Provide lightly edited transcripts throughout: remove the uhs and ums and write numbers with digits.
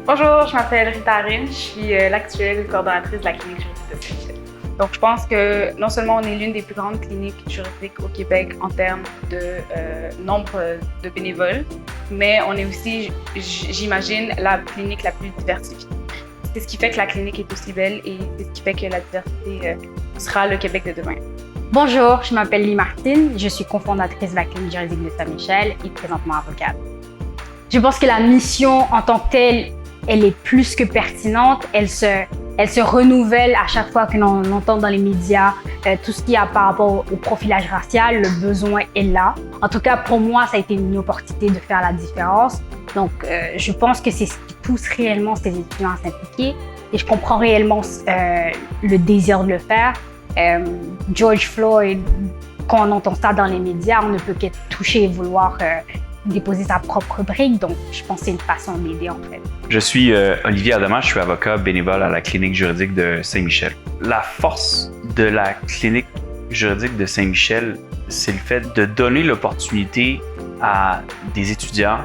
Bonjour, je m'appelle Rita Arine, je suis l'actuelle coordonnatrice de la clinique juridique de Saint-Michel. Donc, je pense que non seulement on est l'une des plus grandes cliniques juridiques au Québec en termes de nombre de bénévoles, mais on est aussi, j'imagine, la clinique la plus diversifiée. C'est ce qui fait que la clinique est aussi belle et c'est ce qui fait que la diversité sera le Québec de demain. Bonjour, je m'appelle Lee Martine, je suis cofondatrice de la clinique juridique de Saint-Michel et présentement avocate. Je pense que la mission en tant que telle, elle est plus que pertinente, elle se renouvelle à chaque fois que l'on entend dans les médias tout ce qu'il y a par rapport au profilage racial, le besoin est là. En tout cas, pour moi, ça a été une opportunité de faire la différence. Donc, je pense que c'est ce qui pousse réellement ces étudiants à s'impliquer et je comprends réellement le désir de le faire. George Floyd, quand on entend ça dans les médias, on ne peut qu'être touché et vouloir déposer sa propre brique. Donc, je pense que c'est une façon d'aider en fait. Je suis Olivier Adama, je suis avocat bénévole à la clinique juridique de Saint-Michel. La force de la clinique juridique de Saint-Michel, c'est le fait de donner l'opportunité à des étudiants,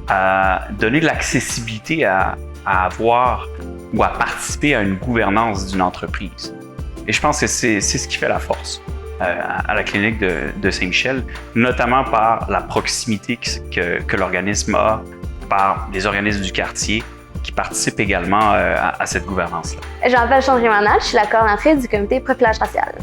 à donner l'accessibilité à avoir ou à participer à une gouvernance d'une entreprise. Et je pense que c'est ce qui fait la force à la clinique de Saint-Michel, notamment par la proximité que l'organisme a par les organismes du quartier qui participent également à cette gouvernance-là. Je m'appelle Chandri Manal, je suis la coordonnatrice du comité profilage racial.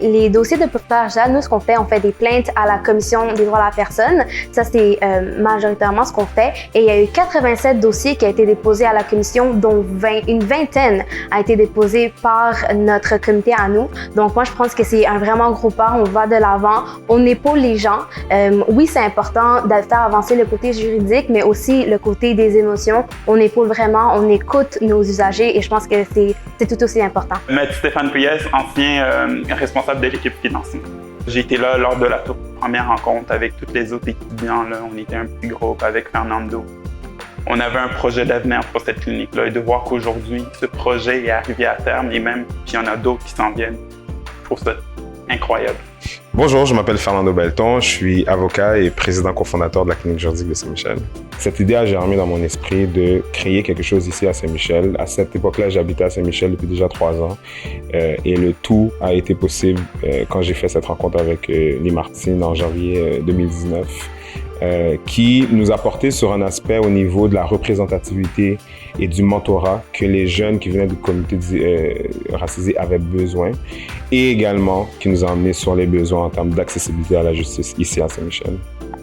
Les dossiers de profilage racial, nous, ce qu'on fait, on fait des plaintes à la Commission des droits de la personne. Ça, c'est majoritairement ce qu'on fait. Et il y a eu 87 dossiers qui ont été déposés à la Commission, dont une vingtaine a été déposée par notre comité à nous. Donc, moi, je pense que c'est un vraiment gros pas. On va de l'avant, on épaule les gens. Oui, c'est important de faire avancer le côté juridique, mais aussi le côté des émotions. On épaule vraiment, on écoute nos usagers et je pense que c'est tout aussi important. Maître Stéphane Pugliese, ancien responsable de l'équipe financière. J'ai été là lors de la première rencontre avec tous les autres étudiants. Là. On était un petit groupe avec Fernando. On avait un projet d'avenir pour cette clinique-là et de voir qu'aujourd'hui, ce projet est arrivé à terme et même qu'il y en a d'autres qui s'en viennent. Je trouve ça incroyable. Bonjour, je m'appelle Fernando Belton, je suis avocat et président cofondateur de la clinique juridique de Saint-Michel. Cette idée a germé dans mon esprit de créer quelque chose ici à Saint-Michel. À cette époque-là, j'habitais à Saint-Michel depuis déjà 3 ans et le tout a été possible quand j'ai fait cette rencontre avec Lee Martine en janvier 2019 qui nous a porté sur un aspect au niveau de la représentativité et du mentorat que les jeunes qui venaient du communauté racisée avaient besoin et également qui nous a emmenés sur les besoins en termes d'accessibilité à la justice ici à Saint-Michel.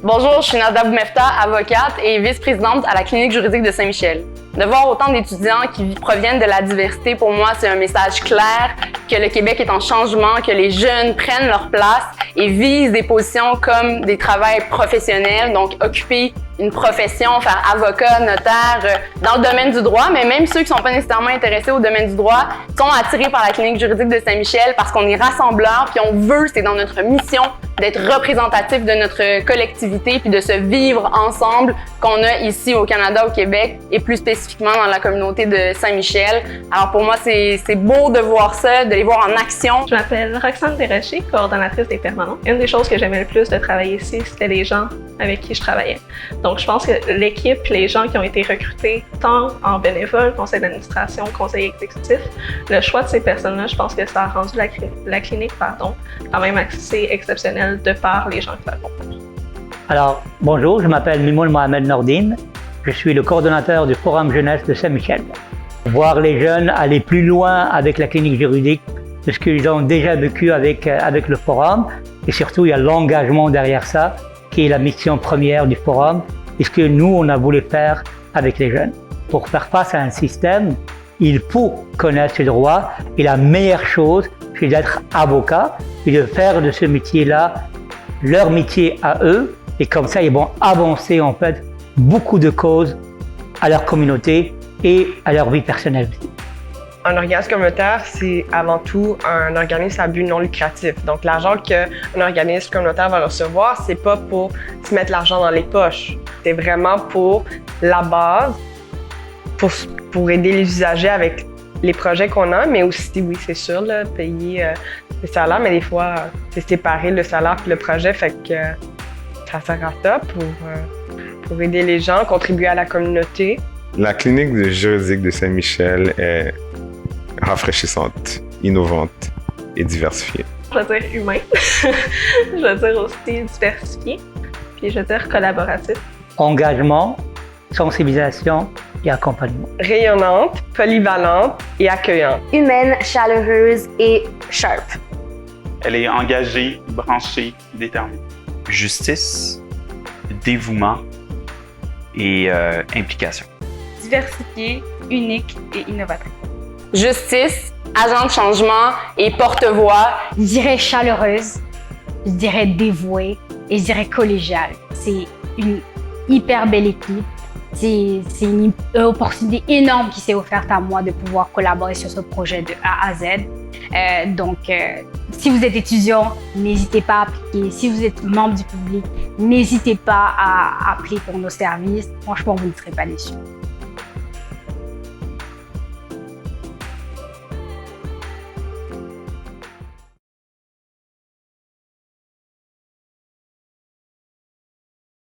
Bonjour, je suis Nada Boumefta, avocate et vice-présidente à la clinique juridique de Saint-Michel. De voir autant d'étudiants qui proviennent de la diversité, pour moi, c'est un message clair que le Québec est en changement, que les jeunes prennent leur place et visent des positions comme des travails professionnels, donc occuper une profession, faire avocat, notaire, dans le domaine du droit, mais même ceux qui ne sont pas nécessairement intéressés au domaine du droit sont attirés par la clinique juridique de Saint-Michel parce qu'on est rassembleurs, puis on veut, c'est dans notre mission d'être représentatif de notre collectivité, puis de se vivre ensemble qu'on a ici au Canada, au Québec, et plus spécifiquement dans la communauté de Saint-Michel. Alors pour moi, c'est beau de voir ça, de les voir en action. Je m'appelle Roxane Desrochers, coordonnatrice des permanents. Une des choses que j'aimais le plus de travailler ici, c'était les gens avec qui je travaillais. Donc je pense que l'équipe, les gens qui ont été recrutés, tant en bénévole, conseil d'administration, conseil exécutif, le choix de ces personnes-là, je pense que ça a rendu la clinique quand même assez exceptionnelle de par les gens qui la composent. Alors, bonjour, je m'appelle Mimoun Mohamed Nordine. Je suis le coordonnateur du Forum Jeunesse de Saint-Michel. Voir les jeunes aller plus loin avec la clinique juridique de ce qu'ils ont déjà vécu avec le Forum. Et surtout, il y a l'engagement derrière ça, qui est la mission première du Forum, et ce que nous, on a voulu faire avec les jeunes. Pour faire face à un système, il faut connaître ses droits, et la meilleure chose, c'est d'être avocat et de faire de ce métier-là leur métier à eux, et comme ça, ils vont avancer en fait beaucoup de causes à leur communauté et à leur vie personnelle. Un organisme communautaire, c'est avant tout un organisme à but non lucratif. Donc, l'argent qu'un organisme communautaire va recevoir, c'est pas pour se mettre l'argent dans les poches. C'est vraiment pour la base, pour aider les usagers avec les projets qu'on a, mais aussi, oui, c'est sûr, là, payer le salaire, mais des fois, c'est séparer le salaire et le projet, fait que ça sert à ça pour aider les gens, contribuer à la communauté. La clinique juridique de Saint-Michel est rafraîchissante, innovante et diversifiée. Je veux dire humain. Je veux dire aussi diversifié. Puis je veux dire collaboratif. Engagement, sensibilisation et accompagnement. Rayonnante, polyvalente et accueillante. Humaine, chaleureuse et sharp. Elle est engagée, branchée, déterminée. Justice, dévouement et implication. Diversifiée, unique et innovatrice. Justice, agent de changement et porte-voix. Je dirais chaleureuse, je dirais dévouée et je dirais collégiale. C'est une hyper belle équipe. C'est une opportunité énorme qui s'est offerte à moi de pouvoir collaborer sur ce projet de A à Z. Donc, si vous êtes étudiant, n'hésitez pas à appliquer. Si vous êtes membre du public, n'hésitez pas à appeler pour nos services. Franchement, vous ne serez pas déçus.